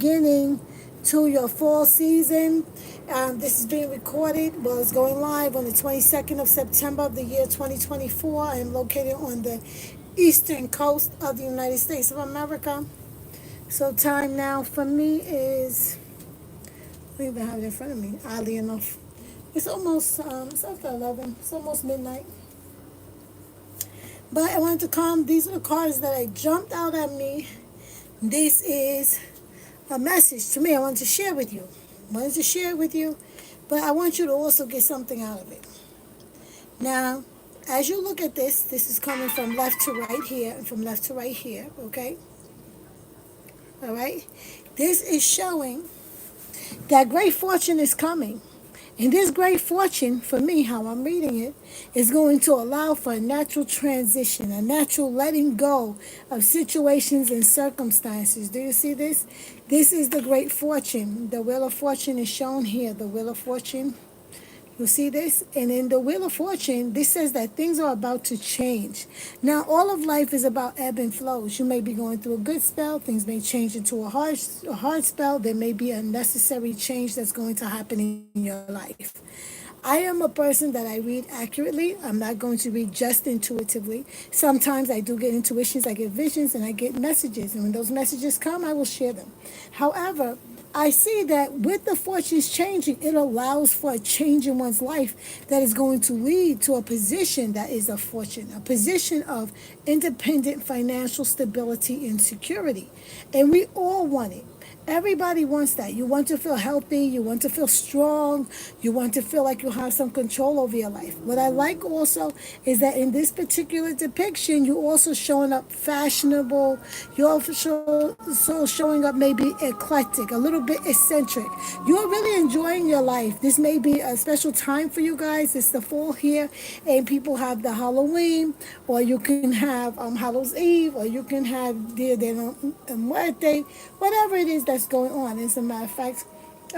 beginning to your fall season. This is being recorded. Well, it's going live on the 22nd of September of the year 2024. I am located on the eastern coast of the United States of America. So time now for me is, I don't even have it in front of me, oddly enough. It's almost, it's after 11. It's almost midnight. But I wanted to come. These are the cards that I jumped out at me. This is a message to me I wanted to share with you. But I want you to also get something out of it. Now, as you look at this, this is coming from left to right here and from left to right here, okay? All right? This is showing that great fortune is coming. And this great fortune, for me, how I'm reading it, is going to allow for a natural transition, a natural letting go of situations and circumstances. Do you see this? This is the great fortune. The Wheel of Fortune is shown here. The Wheel of Fortune. You see this? And in the Wheel of Fortune, this says that things are about to change. Now, all of life is about ebb and flows. You may be going through a good spell. Things may change into a hard spell. There may be a necessary change that's going to happen in your life. I am a person that I read accurately. I'm not going to read just intuitively. Sometimes I do get intuitions, I get visions, and I get messages. And when those messages come, I will share them. However, I see that with the fortunes changing, it allows for a change in one's life that is going to lead to a position that is a fortune, a position of independent financial stability and security. And we all want it. Everybody wants that. You want to feel healthy. You want to feel strong. You want to feel like you have some control over your life. What I like also is that in this particular depiction, you're also showing up fashionable. You're also showing up maybe eclectic, a little bit eccentric. You're really enjoying your life. This may be a special time for you guys. It's the fall here, and people have the Halloween, or you can have Hallows Eve, or you can have Dia de Muerte, whatever it is that's going on. As a matter of fact,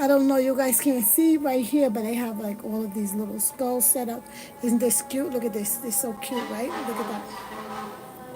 I don't know, you guys can't see right here, but I have like all of these little skulls set up. Isn't this cute? Look at this. This is so cute, right? Look at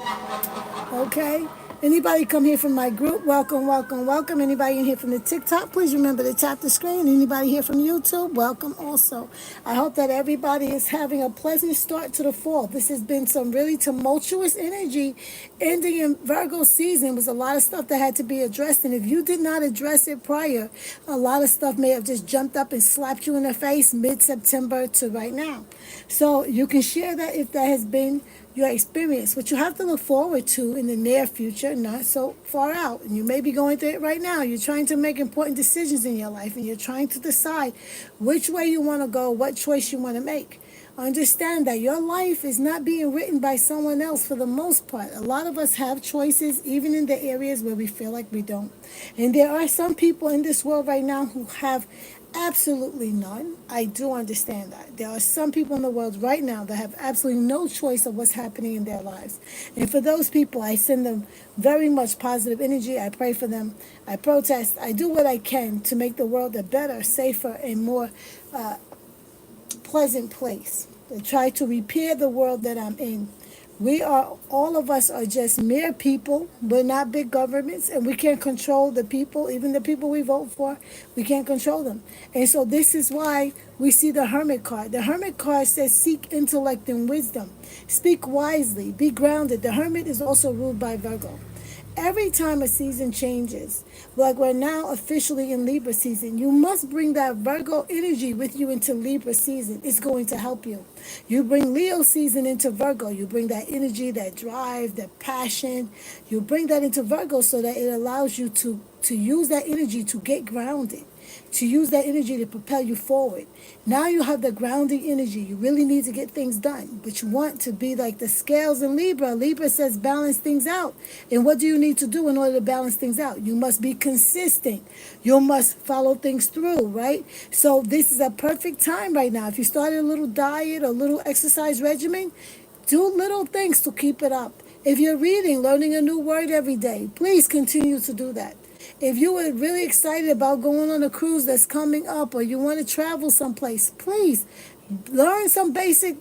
that. Okay. Anybody come here from my group? Welcome, welcome, welcome. Anybody in here from the TikTok? Please remember to tap the screen. Anybody here from YouTube? Welcome also. I hope that everybody is having a pleasant start to the fall. This has been some really tumultuous energy ending in Virgo season. It was a lot of stuff that had to be addressed. And if you did not address it prior, a lot of stuff may have just jumped up and slapped you in the face mid-September to right now. So you can share that if that has been your experience. What you have to look forward to in the near future, not so far out. And you may be going through it right now. You're trying to make important decisions in your life, and you're trying to decide which way you want to go, what choice you want to make. Understand that your life is not being written by someone else for the most part. A lot of us have choices, even in the areas where we feel like we don't. And there are some people in this world right now who have absolutely none. I do understand that. There are some people in the world right now that have absolutely no choice of what's happening in their lives. And for those people, I send them very much positive energy. I pray for them. I protest. I do what I can to make the world a better, safer, and more pleasant place. I try to repair the world that I'm in. All of us are just mere people. We're not big governments, and we can't control the people, even the people we vote for. We can't control them. And so this is why we see the Hermit card. The Hermit card says, seek intellect and wisdom. Speak wisely. Be grounded. The Hermit is also ruled by Virgo. Every time a season changes, like we're now officially in Libra season, you must bring that Virgo energy with you into Libra season. It's going to help you. You bring Leo season into Virgo. You bring that energy, that drive, that passion. You bring that into Virgo so that it allows you to use that energy to get grounded, to use that energy to propel you forward. Now you have the grounding energy. You really need to get things done, but you want to be like the scales in Libra. Libra says balance things out. And what do you need to do in order to balance things out? You must be consistent. You must follow things through, right? So this is a perfect time right now. If you started a little diet, a little exercise regimen, do little things to keep it up. If you're reading, learning a new word every day, please continue to do that. If you were really excited about going on a cruise that's coming up, or you want to travel someplace, please Learn some basic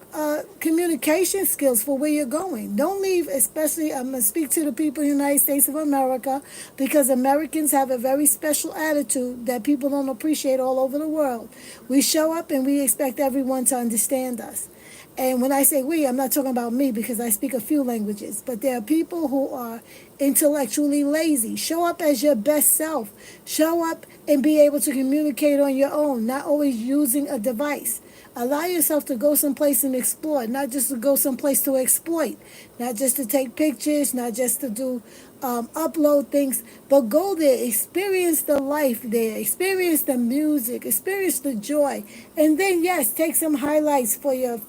communication skills for where you're going. Don't leave, especially, I'm going to speak to the people in the United States of America, because Americans have a very special attitude that people don't appreciate all over the world. We show up and we expect everyone to understand us. And when I say we, I'm not talking about me because I speak a few languages, but there are people who are intellectually lazy. Show up as your best self. Show up and be able to communicate on your own, not always using a device. Allow yourself to go someplace and explore, not just to go someplace to exploit, not just to take pictures, not just to do upload things, but go there, experience the life there, experience the music, experience the joy, and then yes, take some highlights for your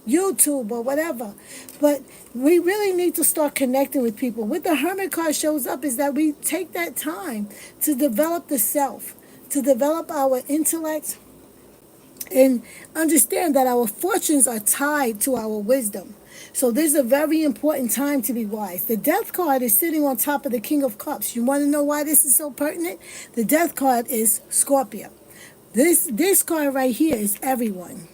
YouTube or whatever. But we really need to start connecting with people. What the Hermit card shows up is that we take that time to develop the self, to develop our intellect, and understand that our fortunes are tied to our wisdom. So this is a very important time to be wise. The Death card is sitting on top of the King of Cups. You want to know why this is so pertinent? The Death card is Scorpio. This card right here is everyone.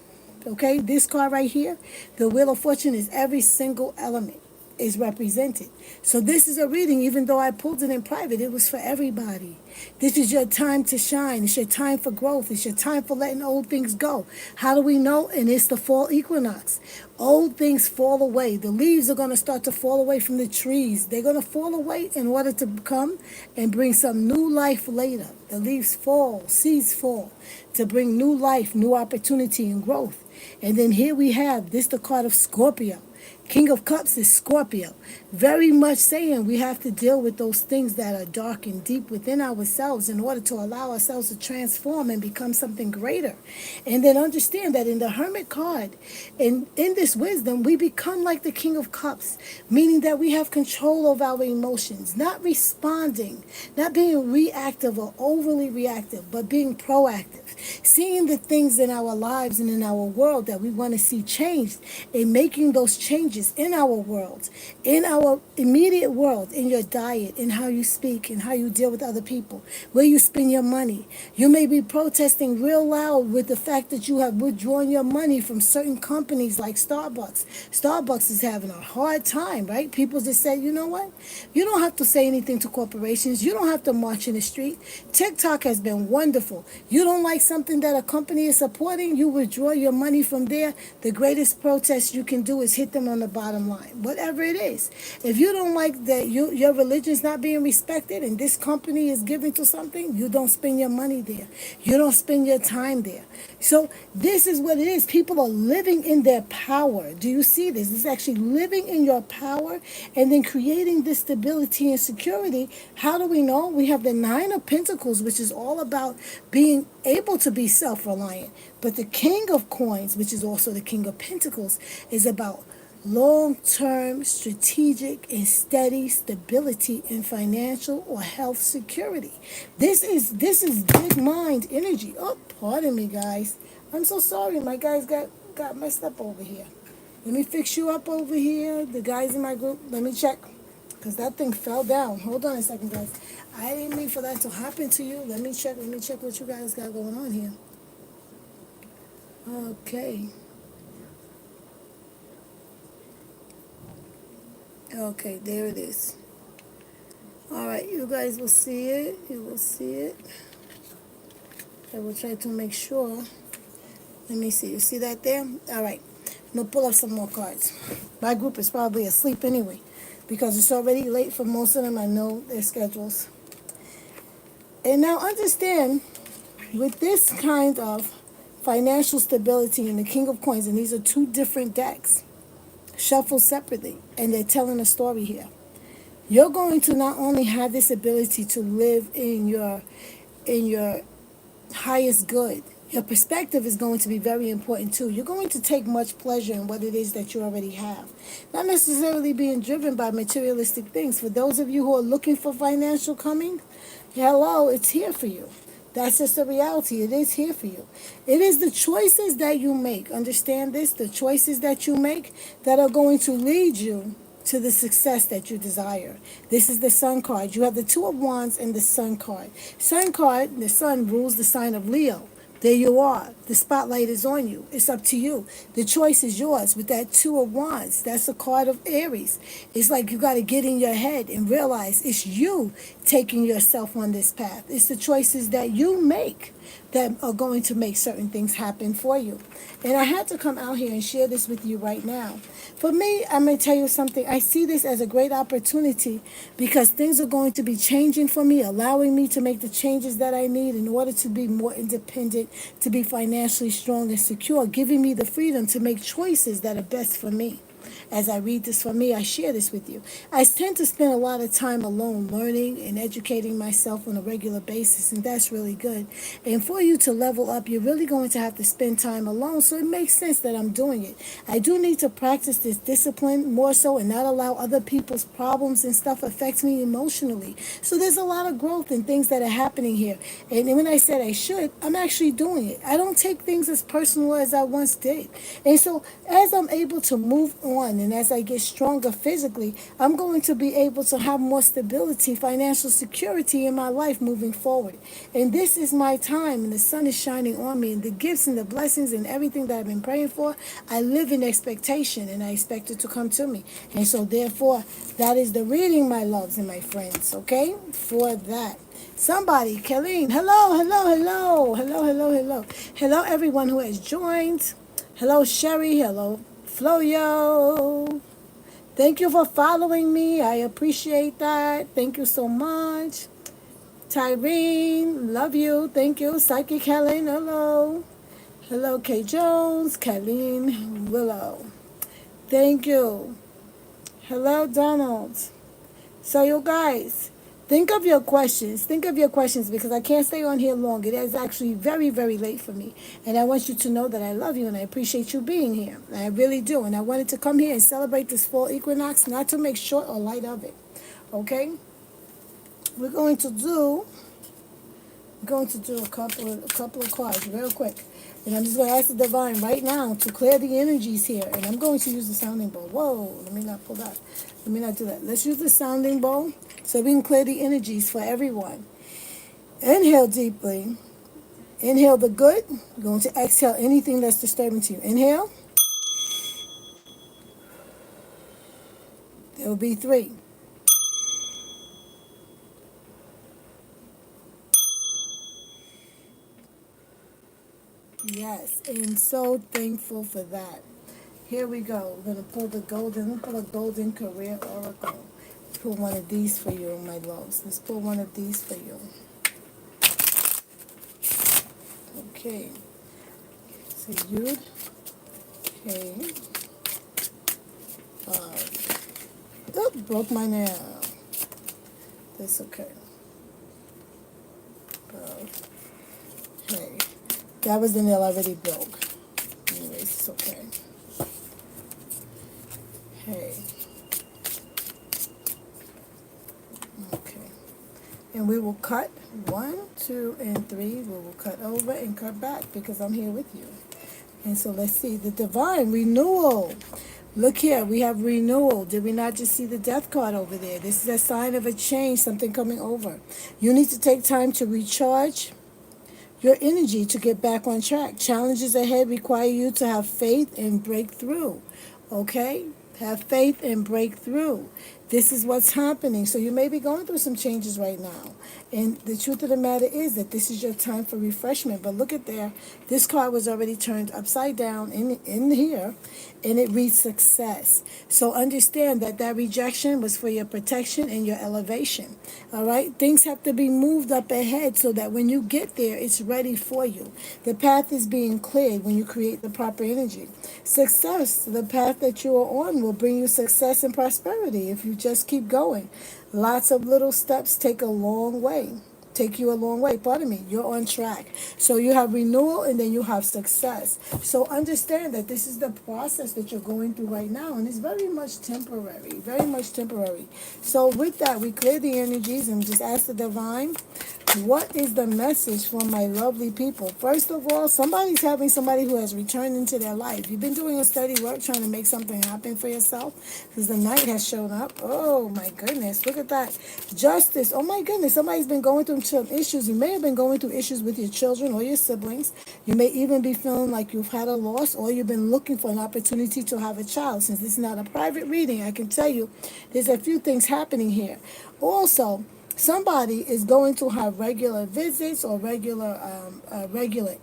Okay, this card right here, the Wheel of Fortune, is every single element is represented. So this is a reading, even though I pulled it in private, it was for everybody. This is your time to shine. It's your time for growth. It's your time for letting old things go. How do we know? And it's the fall equinox. Old things fall away. The leaves are going to start to fall away from the trees. They're going to fall away in order to come and bring some new life later. The leaves fall, seeds fall, to bring new life, new opportunity, and growth. And then here we have this, the card of Scorpio. King of Cups is Scorpio. Very much saying we have to deal with those things that are dark and deep within ourselves in order to allow ourselves to transform and become something greater. And then understand that in the Hermit card, in this wisdom, we become like the King of Cups, meaning that we have control of our emotions, not responding, not being reactive or overly reactive, but being proactive, seeing the things in our lives and in our world that we want to see changed, and making those changes in our world, in our immediate world, in your diet, in how you speak, and how you deal with other people, where you spend your money. You may be protesting real loud with the fact that you have withdrawn your money from certain companies like Starbucks. Starbucks is having a hard time, right? People just say, you know what? You don't have to say anything to corporations. You don't have to march in the street. TikTok has been wonderful. You don't like something that a company is supporting, you withdraw your money from there. The greatest protest you can do is hit them on the bottom line, whatever it is. If you don't like that your religion's not being respected and this company is giving to something, you don't spend your money there. You don't spend your time there. So this is what it is. People are living in their power. Do you see this? It's actually living in your power and then creating this stability and security. How do we know? We have the Nine of Pentacles, which is all about being able to be self-reliant. But the King of Coins, which is also the King of Pentacles, is about long-term strategic and steady stability in financial or health security. This is big mind energy. Oh, pardon me, guys. I'm so sorry. My guys got messed up over here. Let me fix you up over here. The guys in my group, let me check, because that thing fell down. Hold on a second, guys. I didn't mean for that to happen to you. Let me check what you guys got going on here. Okay. Okay, there it is. All right, you guys will see it. You will see it. I will try to make sure. Let me see. You see that there? All right. I'm going to pull up some more cards. My group is probably asleep anyway, because it's already late for most of them. I know their schedules. And now understand, with this kind of financial stability and the King of Coins, and these are two different decks, shuffled separately, and they're telling a story here. You're going to not only have this ability to live in your highest good, your perspective is going to be very important too. You're going to take much pleasure in what it is that you already have. Not necessarily being driven by materialistic things. For those of you who are looking for financial coming, hello, it's here for you. That's just the reality. It is here for you. It is the choices that you make. Understand this? The choices that you make that are going to lead you to the success that you desire. This is the Sun card. You have the Two of Wands and the Sun card. Sun card, the Sun rules the sign of Leo. There you are. The spotlight is on you. It's up to you. The choice is yours. With that Two of Wands, that's a card of Aries. It's like you got to get in your head and realize it's you taking yourself on this path. It's the choices that you make that are going to make certain things happen for you. And I had to come out here and share this with you right now. For me, I'm going to tell you something. I see this as a great opportunity because things are going to be changing for me, allowing me to make the changes that I need in order to be more independent, to be financially strong and secure, giving me the freedom to make choices that are best for me. As I read this for me, I share this with you. I tend to spend a lot of time alone learning and educating myself on a regular basis, and that's really good. And for you to level up, you're really going to have to spend time alone, so it makes sense that I'm doing it. I do need to practice this discipline more so and not allow other people's problems and stuff affect me emotionally. So there's a lot of growth and things that are happening here. And when I said I should, I'm actually doing it. I don't take things as personal as I once did. And so as I'm able to move on and as I get stronger physically, I'm going to be able to have more stability, financial security in my life moving forward. And this is my time, and the sun is shining on me, and the gifts and the blessings and everything that I've been praying for, I live in expectation, and I expect it to come to me. And so therefore, that is the reading, my loves and my friends, okay? For that. Somebody, Colleen, hello, hello, hello, hello, hello, hello. Hello, everyone who has joined. Hello, Sherry. Hello, Floyo. Thank you for following me. I appreciate that. Thank you so much. Tyrene, love you. Thank you. Psychic Helen, hello. Hello, Kay Jones, Colleen, Willow. Thank you. Hello, Donald. So, you guys, think of your questions. Think of your questions because I can't stay on here long. It is actually very, very late for me. And I want you to know that I love you and I appreciate you being here. I really do. And I wanted to come here and celebrate this fall equinox, not to make short or light of it. Okay? We're going to do a couple of cards real quick. And I'm just going to ask the divine right now to clear the energies here. And I'm going to use the sounding bowl. Whoa, let me not pull that. Let me not do that. Let's use the sounding bowl so we can clear the energies for everyone. Inhale deeply. Inhale the good. You're going to exhale anything that's disturbing to you. Inhale. There will be 3. Yes, and so thankful for that. Here we go. We're going to pull a golden career oracle. Let's pull one of these for you, my loves. Let's pull one of these for you. Okay. So Yud, K, 5. Oh, broke my nail. That's okay. Okay. That was the nail I already broke. Anyways, it's okay. Hey. Okay. And we will cut 1, 2, and 3. We will cut over and cut back because I'm here with you. And so let's see. The divine renewal. Look here. We have renewal. Did we not just see the death card over there? This is a sign of a change, something coming over. You need to take time to recharge your energy to get back on track. Challenges ahead require you to have faith and break through. Okay? Have faith and break through. This is what's happening. So you may be going through some changes right now. And the truth of the matter is that this is your time for refreshment. But look at there. This card was already turned upside down in here. And it reads success. So understand that that rejection was for your protection and your elevation. All right? Things have to be moved up ahead so that when you get there, it's ready for you. The path is being cleared when you create the proper energy. Success, the path that you are on, will bring you success and prosperity if you just keep going. Lots of little steps take a long way. Take you a long way. Pardon me. You're on track. So you have renewal and then you have success. So understand that this is the process that you're going through right now, and it's very much temporary. Very much temporary. So with that, we clear the energies and just ask the divine What is the message for my lovely people? First of all, somebody's having somebody who has returned into their life. You've been doing a steady work trying to make something happen for yourself because the knight has shown up. Oh my goodness, look at that. Justice. Oh my goodness, somebody's been going through some issues. You may have been going through issues with your children or your siblings. You may even be feeling like you've had a loss or you've been looking for an opportunity to have a child. Since this is not a private reading, I can tell you there's a few things happening here. Also, somebody is going to have regular visits or regular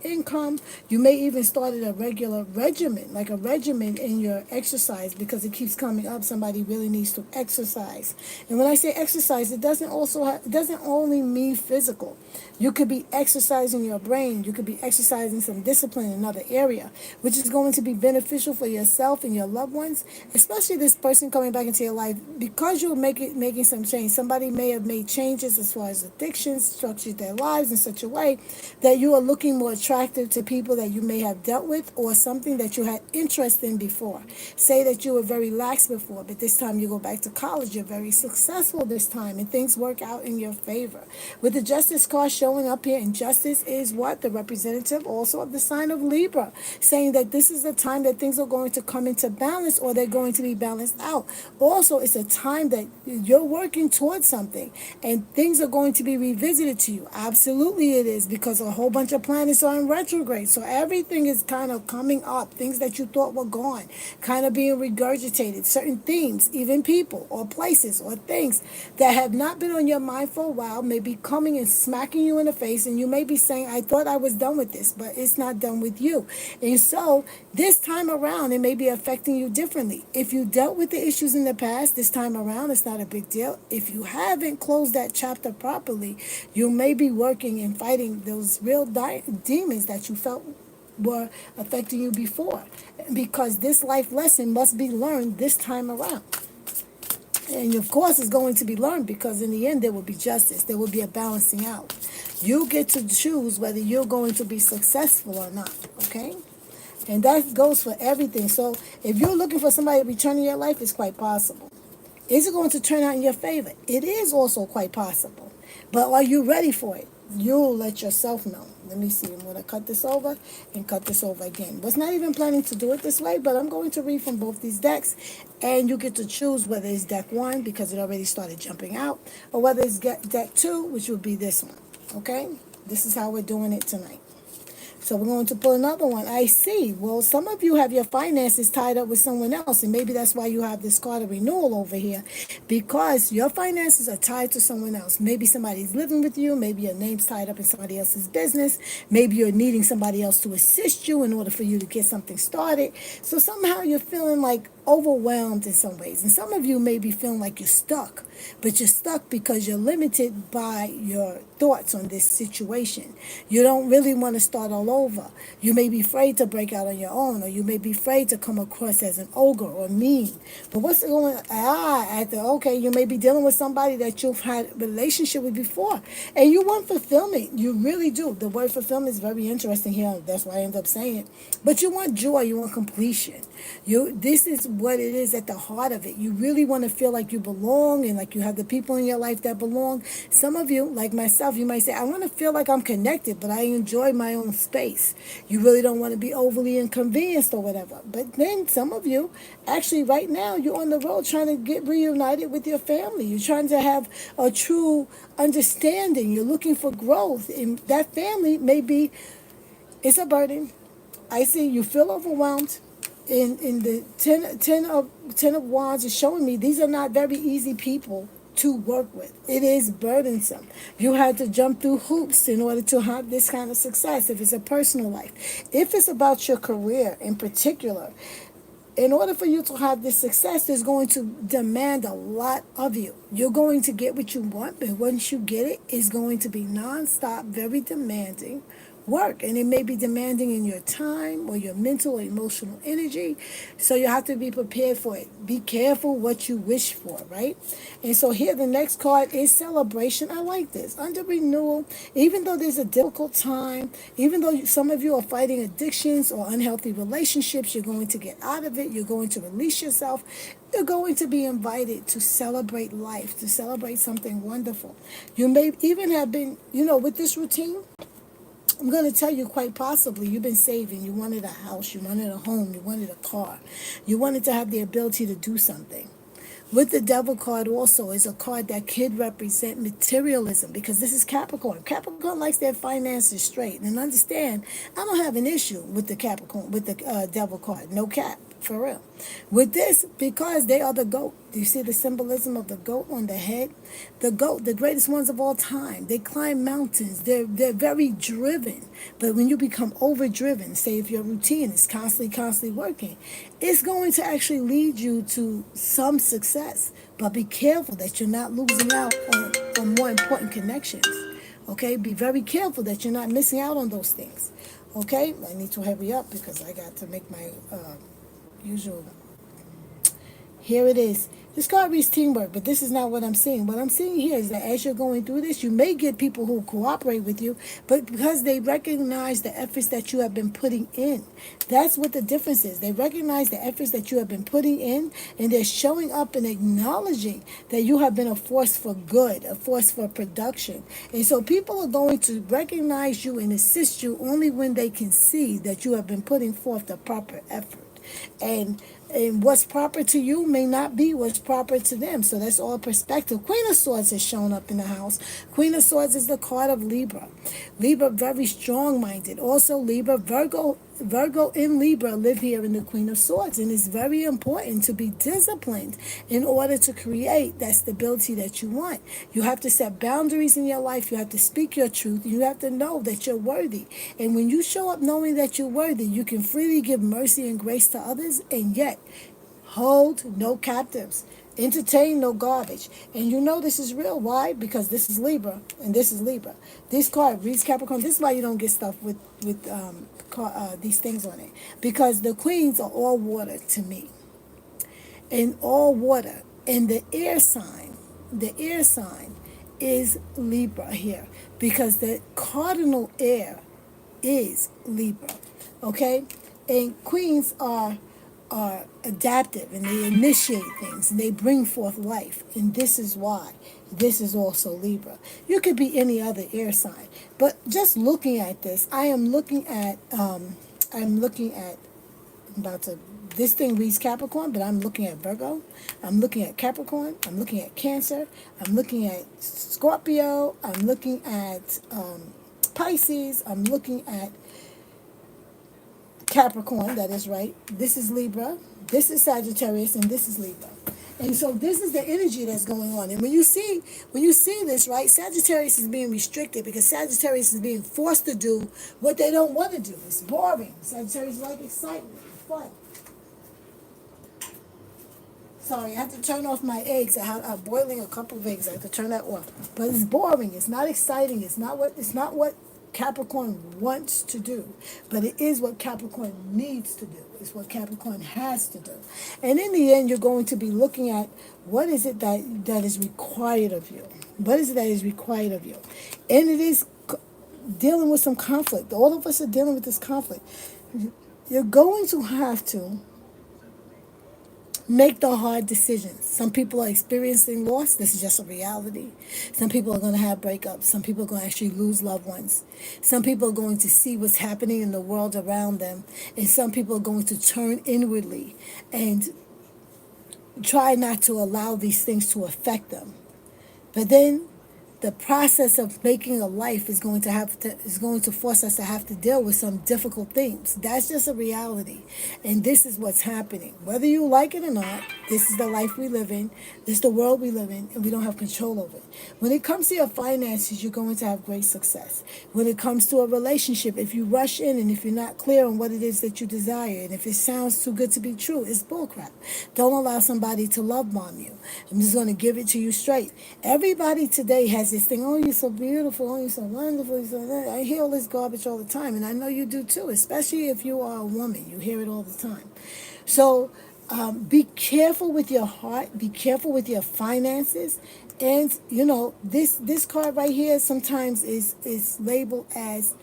income. You may even started a regular regimen, like a regimen in your exercise, because it keeps coming up. Somebody really needs to exercise. And when I say exercise, it doesn't only mean physical. You could be exercising your brain. You could be exercising some discipline in another area, which is going to be beneficial for yourself and your loved ones, especially this person coming back into your life because you're making some change. Somebody may have made changes as far as addictions, structured their lives in such a way that you are looking more attractive to people that you may have dealt with or something that you had interest in before. Say that you were very lax before, but this time you go back to college. You're very successful this time, and things work out in your favor. With the Justice card showing up here, and Justice is what? The representative also of the sign of Libra, saying that this is a time that things are going to come into balance or they're going to be balanced out. Also, it's a time that you're working towards something and things are going to be revisited to you. Absolutely it is, because a whole bunch of planets are in retrograde. So everything is kind of coming up. Things that you thought were gone, kind of being regurgitated. Certain themes, even people or places or things that have not been on your mind for a while may be coming and smacking you in the face, and you may be saying, I thought I was done with this, but it's not done with you. And so this time around, it may be affecting you differently. If you dealt with the issues in the past, this time around, it's not a big deal. If you haven't closed that chapter properly, you may be working and fighting those real demons that you felt were affecting you before, because this life lesson must be learned this time around. And of course, it's going to be learned because in the end, there will be justice. There will be a balancing out. You get to choose whether you're going to be successful or not, okay? And that goes for everything. So if you're looking for somebody to return in your life, it's quite possible. Is it going to turn out in your favor? It is also quite possible. But are you ready for it? You'll let yourself know. Let me see. I'm going to cut this over and cut this over again. Was not even planning to do it this way, but I'm going to read from both these decks. And you get to choose whether it's deck 1, because it already started jumping out, or whether it's deck 2, which would be this one. Okay? This is how we're doing it tonight. So we're going to pull another one. I see. Well, some of you have your finances tied up with someone else, and maybe that's why you have this card of renewal over here, because your finances are tied to someone else. Maybe somebody's living with you. Maybe your name's tied up in somebody else's business. Maybe you're needing somebody else to assist you in order for you to get something started. So somehow you're feeling like overwhelmed in some ways. And some of you may be feeling like you're stuck, but you're stuck because you're limited by your thoughts on this situation. You don't really want to start all over. You may be afraid to break out on your own, or you may be afraid to come across as an ogre or mean. But what's going okay, you may be dealing with somebody that you've had a relationship with before, and you want fulfillment. You really do. The word fulfillment is very interesting here. That's why I end up saying it. But you want joy. You want completion. This is what it is at the heart of it. You really want to feel like you belong and like you have the people in your life that belong. Some of you, like myself, you might say, I want to feel like I'm connected, but I enjoy my own space. You really don't want to be overly inconvenienced or whatever. But then some of you, actually right now, you're on the road trying to get reunited with your family. You're trying to have a true understanding. You're looking for growth. And that family may be, it's a burden. I see you feel overwhelmed. In the ten of Wands is showing me these are not very easy people to work with. It is burdensome. You had to jump through hoops in order to have this kind of success. If it's a personal life, if it's about your career in particular, in order for you to have this success, it's going to demand a lot of you. You're going to get what you want, but once you get it, it's going to be nonstop, very demanding. work, and it may be demanding in your time or your mental or emotional energy. So you have to be prepared for it. Be careful what you wish for, right? And so here the next card is celebration. I like this. Under renewal, even though there's a difficult time, even though some of you are fighting addictions or unhealthy relationships, you're going to get out of it. You're going to release yourself. You're going to be invited to celebrate life, to celebrate something wonderful. You may even have been, with this routine, I'm going to tell you, quite possibly, you've been saving. You wanted a house, you wanted a home, you wanted a car. You wanted to have the ability to do something. With the devil card also is a card that could represent materialism, because this is Capricorn. Capricorn likes their finances straight. And understand, I don't have an issue with the Capricorn, with the devil card. No cap, for real. With this, because they are the goat. Do you see the symbolism of the goat on the head? The goat, the greatest ones of all time. They climb mountains. They're very driven. But when you become overdriven, say if your routine is constantly working, it's going to actually lead you to some success. But be careful that you're not losing out on more important connections. Okay? Be very careful that you're not missing out on those things. Okay? I need to hurry up because I got to make my usual. Here it is. This card reads teamwork, but this is not what I'm seeing. What I'm seeing here is that as you're going through this, you may get people who cooperate with you, but because they recognize the efforts that you have been putting in. That's what the difference is. They recognize the efforts that you have been putting in, and they're showing up and acknowledging that you have been a force for good, a force for production. And so people are going to recognize you and assist you only when they can see that you have been putting forth the proper effort. And what's proper to you may not be what's proper to them. So that's all perspective. Queen of Swords has shown up in the house. Queen of Swords is the card of Libra. Libra, very strong-minded. Also Libra, Virgo and Libra live here in the Queen of Swords. And it's very important to be disciplined in order to create that stability that you want. You have to set boundaries in your life. You have to speak your truth. You have to know that you're worthy. And when you show up knowing that you're worthy, you can freely give mercy and grace to others, and yet hold no captives. Entertain no garbage. And you know this is real. Why? Because this is Libra and this is Libra. This card reads Capricorn. This is why you don't get stuff with these things on it. Because the queens are all water to me. And all water. And the air sign is Libra here. Because the cardinal air is Libra. Okay? And queens are adaptive, and they initiate things, and they bring forth life, and this is why this is also Libra. You could be any other air sign, but just looking at this, I'm looking at this thing reads Capricorn, but I'm looking at Virgo, I'm looking at Capricorn, I'm looking at Cancer, I'm looking at Scorpio, I'm looking at Pisces, I'm looking at Capricorn, that is right. This is Libra, this is Sagittarius, and this is Libra. And so this is the energy that's going on. And when you see this, right, Sagittarius is being restricted because Sagittarius is being forced to do what they don't want to do. It's boring. Sagittarius like excitement, fun. Sorry, I have to turn off my eggs. I'm boiling a couple of eggs. I have to turn that off. But it's boring. It's not exciting. It's not what Capricorn wants to do, but it is what Capricorn needs to do. It's what Capricorn has to do. And in the end, you're going to be looking at what is it that is required of you. What is it that is required of you? And it is dealing with some conflict. All of us are dealing with this conflict. You're going to have to make the hard decisions. Some people are experiencing loss. This is just a reality. Some people are going to have breakups. Some people are going to actually lose loved ones. Some people are going to see what's happening in the world around them. And some people are going to turn inwardly and try not to allow these things to affect them. But then the process of making a life is going to force us to have to deal with some difficult things. That's just a reality. And this is what's happening. Whether you like it or not, this is the life we live in. This is the world we live in, and we don't have control over it. When it comes to your finances, you're going to have great success. When it comes to a relationship, if you rush in and if you're not clear on what it is that you desire, and if it sounds too good to be true, it's bullcrap. Don't allow somebody to love bomb you. I'm just going to give it to you straight. Everybody today has has this thing, oh, you're so beautiful, oh, you're so wonderful, you're so that. I hear all this garbage all the time, and I know you do too, especially if you are a woman. You hear it all the time. So be careful with your heart, be careful with your finances. And this card right here sometimes is labeled as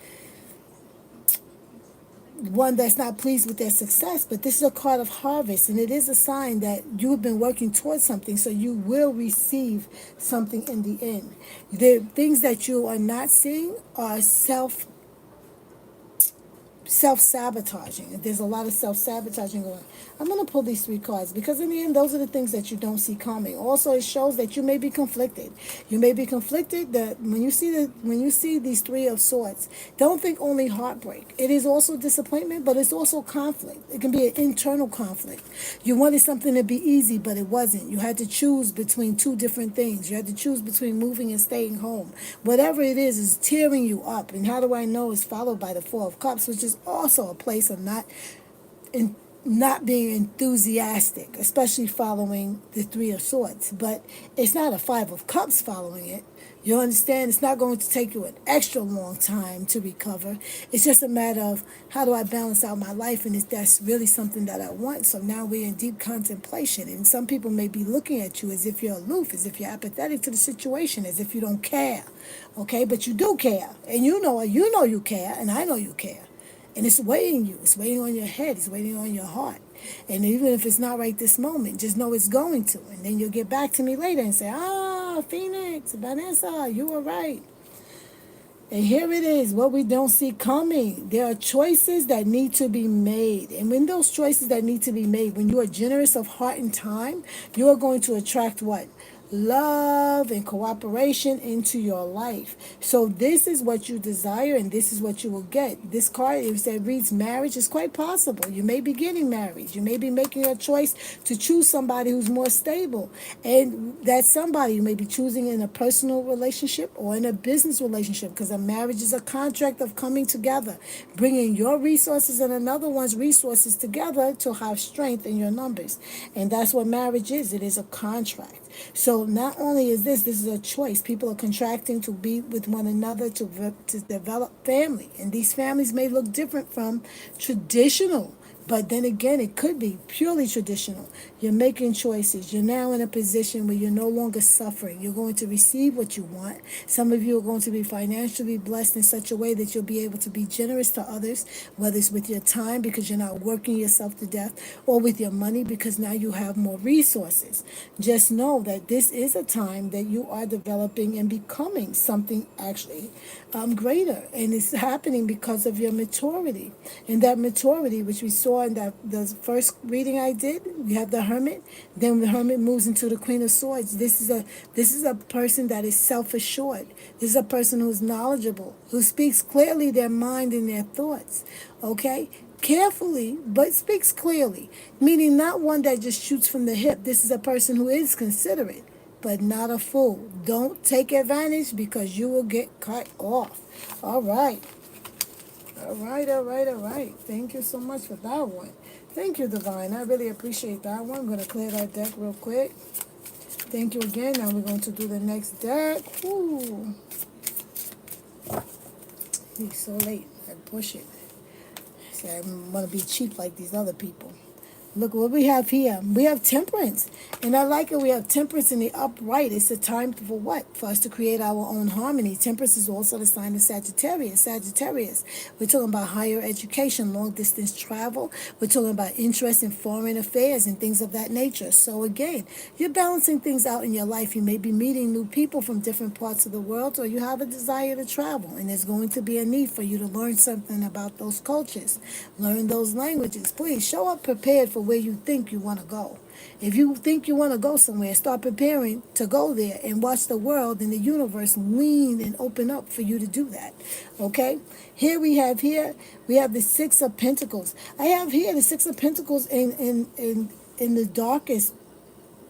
one that's not pleased with their success, but this is a card of harvest, and it is a sign that you've been working towards something, so you will receive something in the end. The things that you are not seeing are self-sabotaging. There's a lot of self-sabotaging going on. I'm going to pull these three cards because in the end, those are the things that you don't see coming. Also, it shows that you may be conflicted. You may be conflicted that when you see these three of swords, don't think only heartbreak. It is also disappointment, but it's also conflict. It can be an internal conflict. You wanted something to be easy, but it wasn't. You had to choose between two different things. You had to choose between moving and staying home. Whatever it is tearing you up. And how do I know is followed by the Four of Cups, which is also a place of not being enthusiastic, especially following the Three of Swords. But it's not a Five of Cups following it. You understand? It's not going to take you an extra long time to recover. It's just a matter of how do I balance out my life, and if that's really something that I want. So now we're in deep contemplation, and some people may be looking at you as if you're aloof, as if you're apathetic to the situation, as if you don't care. Okay, but you do care, and you know you care, and I know you care. And it's weighing you. It's weighing on your head. It's weighing on your heart. And even if it's not right this moment, just know it's going to. And then you'll get back to me later and say, Phoenix, Vanessa, you were right. And here it is, what we don't see coming. There are choices that need to be made. And when those choices that need to be made, when you are generous of heart and time, you are going to attract what? Love and cooperation into your life. So this is what you desire, and this is what you will get. This card, if it reads marriage, is quite possible. You may be getting married. You may be making a choice to choose somebody who's more stable. And that somebody you may be choosing in a personal relationship or in a business relationship, because a marriage is a contract of coming together, bringing your resources and another one's resources together to have strength in your numbers. And that's what marriage is. It is a contract. So not only is this is a choice. People are contracting to be with one another to develop family. And these families may look different from traditional. But then again, it could be purely traditional. You're making choices. You're now in a position where you're no longer suffering. You're going to receive what you want. Some of you are going to be financially blessed in such a way that you'll be able to be generous to others, whether it's with your time because you're not working yourself to death, or with your money because now you have more resources. Just know that this is a time that you are developing and becoming something actually greater. And it's happening because of your maturity. And that maturity, which we saw in the first reading I did, we have the Hermit. Then the Hermit moves into the Queen of Swords. This is a person that is self-assured. This is a person who's knowledgeable, who speaks clearly their mind and their thoughts. Okay? Carefully, but speaks clearly. Meaning not one that just shoots from the hip. This is a person who is considerate, but not a fool. Don't take advantage because you will get cut off. All right. All right. Thank you so much for that one. Thank you, Divine. I really appreciate that one. I'm going to clear that deck real quick. Thank you again. Now we're going to do the next deck. Ooh. He's so late. I push it. See, I want to be cheap like these other people. Look what we have here. We have temperance. And I like it. We have temperance in the upright. It's a time for what? For us to create our own harmony. Temperance is also the sign of Sagittarius. We're talking about higher education, long distance travel. We're talking about interest in foreign affairs and things of that nature. So again, you're balancing things out in your life. You may be meeting new people from different parts of the world, or you have a desire to travel. And there's going to be a need for you to learn something about those cultures. Learn those languages. Please show up prepared for where you think you want to go. If you think you want to go somewhere, start preparing to go there and watch the world and the universe lean and open up for you to do that. Okay? Here we have the Six of Pentacles. I have here the Six of Pentacles in the darkest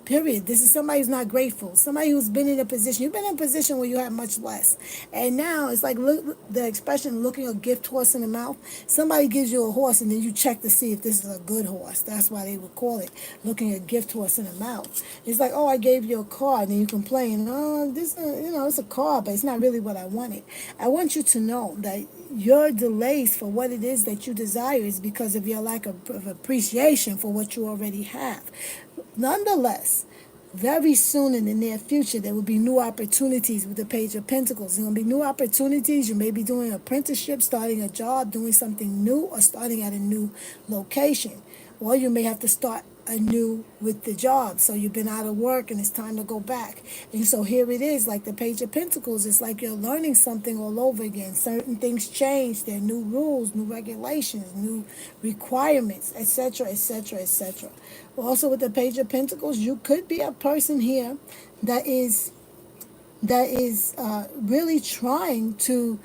Period. This is somebody who's not grateful. Somebody who's been in a position. You've been in a position where you have much less, and now it's like look the expression looking a gift horse in the mouth. Somebody gives you a horse, and then you check to see if this is a good horse. That's why they would call it looking a gift horse in the mouth. It's like, oh, I gave you a car, and then you complain, oh, this it's a car, but it's not really what I wanted. I want you to know that your delays for what it is that you desire is because of your lack of appreciation for what you already have. Nonetheless, very soon in the near future, there will be new opportunities with the Page of Pentacles. There will be new opportunities. You may be doing an apprenticeship, starting a job, doing something new, or starting at a new location. Or you may have to start anew with the job. So you've been out of work and it's time to go back. And so here it is, like the Page of Pentacles. It's like you're learning something all over again. Certain things change. There are new rules, new regulations, new requirements, etc., etc., etc. Also with the Page of Pentacles, you could be a person here that is really trying to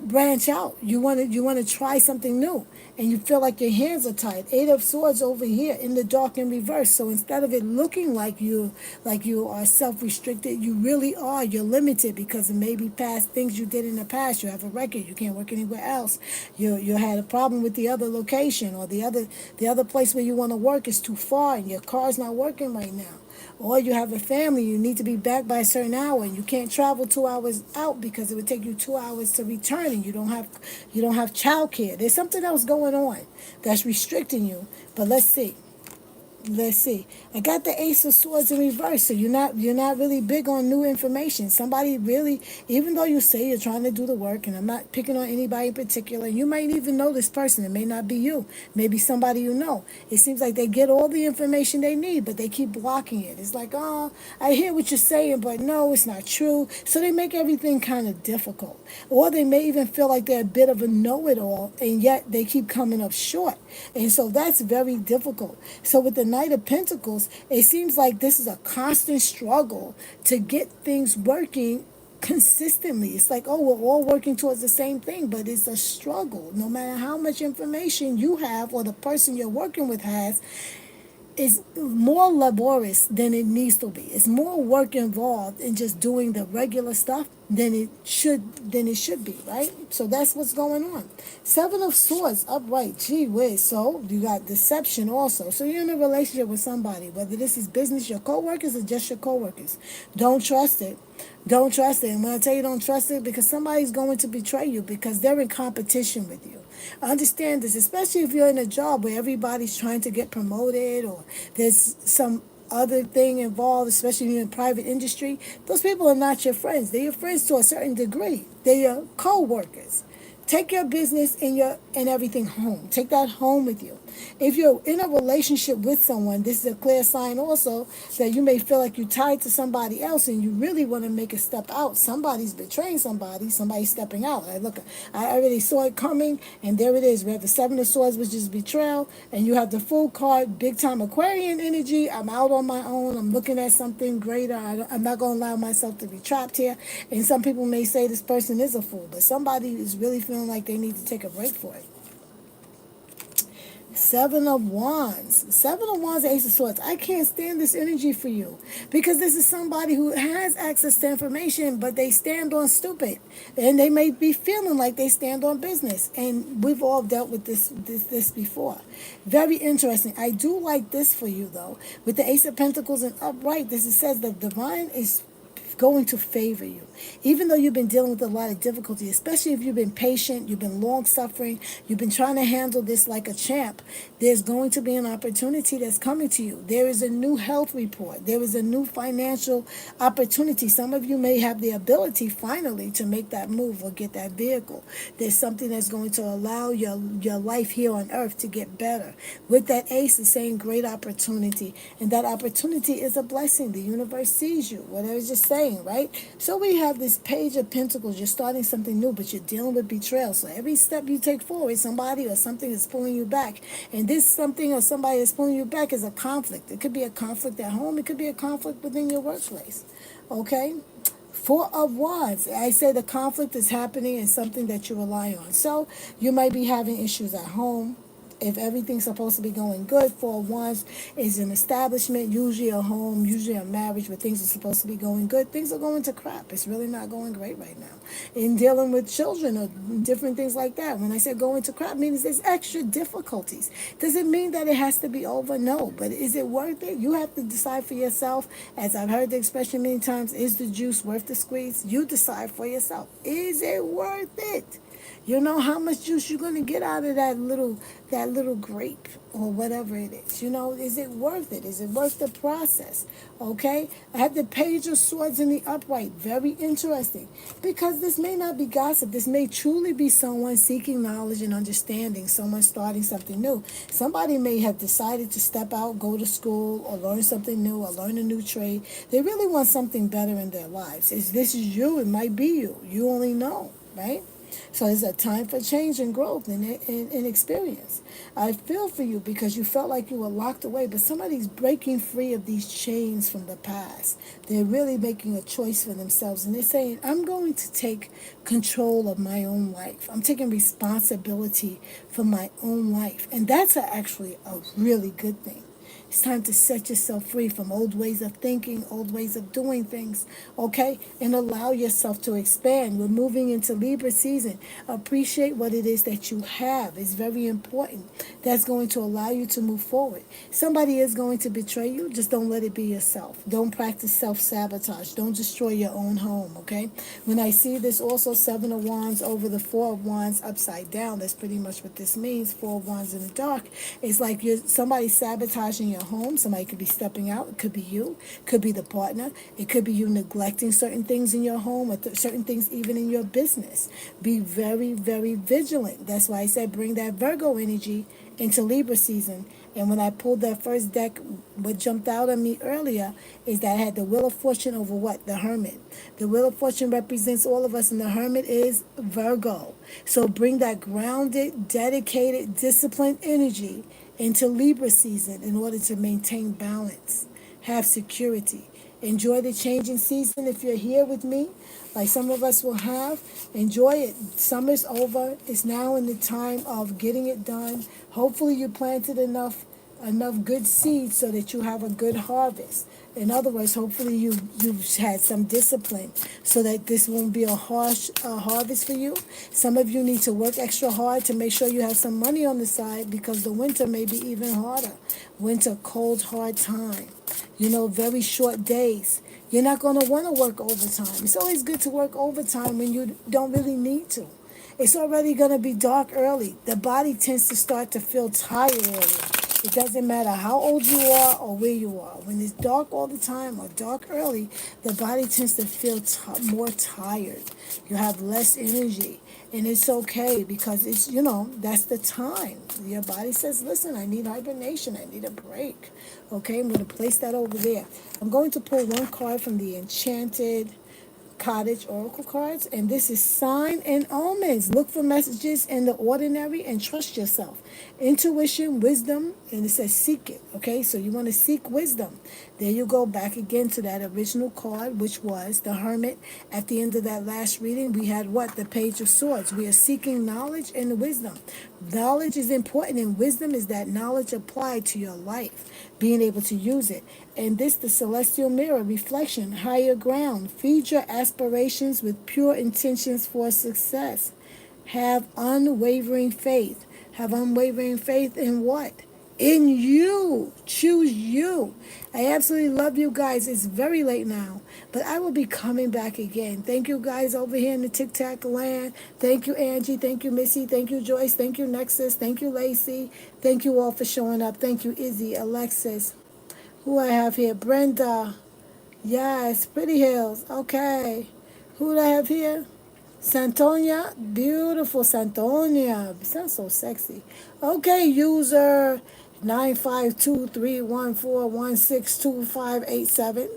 branch out. You want to try something new, and you feel like your hands are tied. Eight of Swords over here in the dark in reverse. So instead of it looking like you are self-restricted, you really are. You're limited because of maybe past things you did in the past. You have a record. You can't work anywhere else. You had a problem with the other location, or the other place where you want to work is too far, and your car's not working right now. Or you have a family, you need to be back by a certain hour, and you can't travel 2 hours out because it would take you 2 hours to return, and you don't have childcare. There's something else going on that's restricting you. But let's see. I got the Ace of Swords in reverse, so you're not really big on new information. Somebody really, even though you say you're trying to do the work, and I'm not picking on anybody in particular, you might even know this person. It may not be you, maybe somebody you know. It seems like they get all the information they need, but they keep blocking it. It's like, oh, I hear what you're saying, but no, it's not true. So they make everything kind of difficult, or they may even feel like they're a bit of a know-it-all, and yet they keep coming up short, and so that's very difficult. So with the Knight of Pentacles, it seems like this is a constant struggle to get things working consistently. It's like, oh, we're all working towards the same thing, but it's a struggle. No matter how much information you have or the person you're working with has, is more laborious than it needs to be. It's more work involved in just doing the regular stuff than it should be, right? So that's what's going on. Seven of Swords upright. Gee whiz. So you got deception also. So you're in a relationship with somebody, whether this is business, your coworkers, or just your coworkers. Don't trust it. Don't trust it. And when I tell you don't trust it, because somebody's going to betray you because they're in competition with you. Understand this, especially if you're in a job where everybody's trying to get promoted, or there's some other thing involved, especially if you're in private industry. Those people are not your friends. They're your friends to a certain degree. They're your co-workers. Take your business and everything home. Take that home with you. If you're in a relationship with someone, this is a clear sign also that you may feel like you're tied to somebody else and you really want to make a step out. Somebody's betraying somebody, somebody's stepping out. I already saw it coming, and there it is. We have the Seven of Swords, which is betrayal, and you have the Fool card, big time Aquarian energy. I'm out on my own. I'm looking at something greater. I'm not going to allow myself to be trapped here. And some people may say this person is a fool, but somebody is really feeling like they need to take a break for it. Seven of Wands. Seven of Wands, Ace of Swords. I can't stand this energy for you because this is somebody who has access to information, but they stand on stupid, and they may be feeling like they stand on business. And we've all dealt with this before. Very interesting. I do like this for you though. With the Ace of Pentacles and upright, this it says the divine is going to favor you. Even though you've been dealing with a lot of difficulty, especially if you've been patient, you've been long suffering, you've been trying to handle this like a champ, there's going to be an opportunity that's coming to you. There is a new health report. There is a new financial opportunity. Some of you may have the ability finally to make that move or get that vehicle. There's something that's going to allow your life here on earth to get better. With that ace, it's saying great opportunity. And that opportunity is a blessing. The universe sees you. Whatever it's just saying, right? So we have this Page of Pentacles. You're starting something new, but you're dealing with betrayal. So every step you take forward, somebody or something is pulling you back. And this something or somebody that's pulling you back is a conflict. It could be a conflict at home. It could be a conflict within your workplace. Okay? Four of Wands. I say the conflict is happening and something that you rely on. So you might be having issues at home. If everything's supposed to be going good, four of wands is an establishment, usually a home, usually a marriage where things are supposed to be going good. Things are going to crap. It's really not going great right now. In dealing with children or different things like that. When I say going to crap, means there's extra difficulties. Does it mean that it has to be over? No. But is it worth it? You have to decide for yourself. As I've heard the expression many times, is the juice worth the squeeze? You decide for yourself. Is it worth it? You know how much juice you're going to get out of that little grape or whatever it is. Is it worth it? Is it worth the process? Okay? I have the page of swords in the upright. Very interesting. Because this may not be gossip. This may truly be someone seeking knowledge and understanding, someone starting something new. Somebody may have decided to step out, go to school, or learn something new, or learn a new trade. They really want something better in their lives. If this is you, it might be you. You only know, right? So it's a time for change and growth and experience. I feel for you because you felt like you were locked away, but somebody's breaking free of these chains from the past. They're really making a choice for themselves, and they're saying, I'm going to take control of my own life. I'm taking responsibility for my own life. And that's actually a really good thing. It's time to set yourself free from old ways of thinking, old ways of doing things, okay? And allow yourself to expand. We're moving into Libra season. Appreciate what it is that you have. It's very important. That's going to allow you to move forward. Somebody is going to betray you. Just don't let it be yourself. Don't practice self-sabotage. Don't destroy your own home, okay? When I see this also, Seven of Wands over the Four of Wands upside down, that's pretty much what this means. Four of Wands in the dark. It's like somebody sabotaging your home. Somebody could be stepping out. It could be you. It could be the partner. It could be you neglecting certain things in your home or certain things even in your business. Be very, very vigilant. That's why I said bring that Virgo energy into Libra season. And when I pulled that first deck, what jumped out at me earlier is that I had the Wheel of Fortune over what? The Hermit. The Wheel of Fortune represents all of us, and the Hermit is Virgo. So bring that grounded, dedicated, disciplined energy into Libra season in order to maintain balance, have security. Enjoy the changing season if you're here with me, like some of us will have. Enjoy it. Summer's over. It's now in the time of getting it done. Hopefully you planted enough good seeds so that you have a good harvest. In other words, hopefully you've had some discipline so that this won't be a harsh harvest for you. Some of you need to work extra hard to make sure you have some money on the side because the winter may be even harder. Winter, cold, hard time. Very short days. You're not going to want to work overtime. It's always good to work overtime when you don't really need to. It's already going to be dark early. The body tends to start to feel tired early. It doesn't matter how old you are or where you are. When it's dark all the time or dark early, the body tends to feel more tired. You have less energy. And it's okay because that's the time. Your body says, listen, I need hibernation. I need a break. Okay, I'm going to place that over there. I'm going to pull one card from the Enchanted Cottage Oracle cards, and this is Sign and Omens. Look for messages in the ordinary and trust yourself. Intuition, wisdom, and it says seek it. Okay, so you want to seek wisdom. There you go, back again to that original card, which was the Hermit. At the end of that last reading, we had what? The Page of Swords. We are seeking knowledge and wisdom. Knowledge is important, and wisdom is that knowledge applied to your life, being able to use it. And this, the celestial mirror, reflection, higher ground. Feed your aspirations with pure intentions for success. Have unwavering faith. Have unwavering faith in what? In you. Choose you. I absolutely love you guys. It's very late now, but I will be coming back again. Thank you guys over here in the Tic Tac land. Thank you, Angie. Thank you, Missy. Thank you, Joyce. Thank you, Nexus. Thank you, Lacey. Thank you all for showing up. Thank you, Izzy, Alexis. Who I have here? Brenda. Yes, Pretty Hills. Okay. Who do I have here? Santonia. Beautiful Santonia. Sounds so sexy. Okay, user 9523141625587.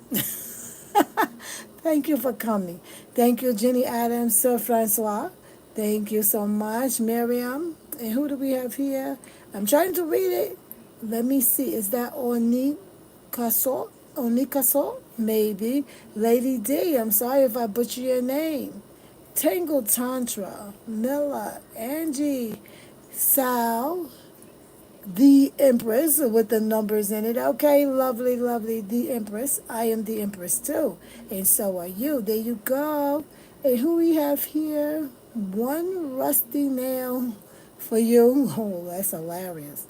Thank you for coming. Thank you, Jenny Adams, Sir Francois. Thank you so much, Miriam. And who do we have here? I'm trying to read it. Let me see. Is that Onikaso? Onikaso? Maybe. Lady D. I'm sorry if I butcher your name. Tangle Tantra. Milla. Angie. Sal. the Empress with the numbers in it. Okay, lovely, lovely. The Empress. I am the Empress too. And so are you. There you go. And who we have here? One rusty nail for you. Oh, that's hilarious.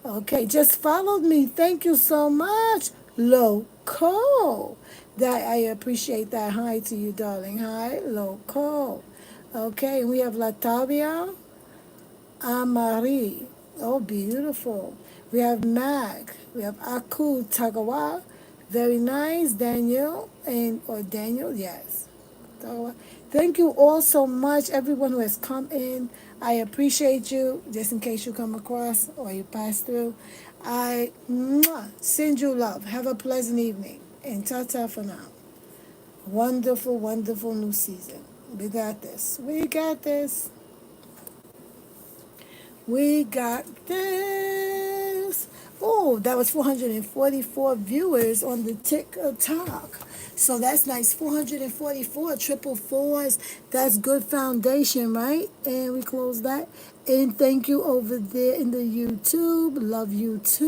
Okay, just followed me. Thank you so much. Loco. That I appreciate that. Hi to you, darling. Hi, Loco. Okay, we have Latavia. Amari. Oh, beautiful. We have Mag. We have Aku Tagawa. Very nice. Daniel or Daniel, yes. Tagawa. Thank you all so much, everyone who has come in. I appreciate you. Just in case you come across or you pass through, I send you love. Have a pleasant evening. And ta-ta for now. Wonderful, wonderful new season. We got this. We got this. We got this. Oh, that was 444 viewers on the TikTok. So that's nice. 444 triple fours. That's good foundation, right? And we close that. And thank you over there in the YouTube. Love you too.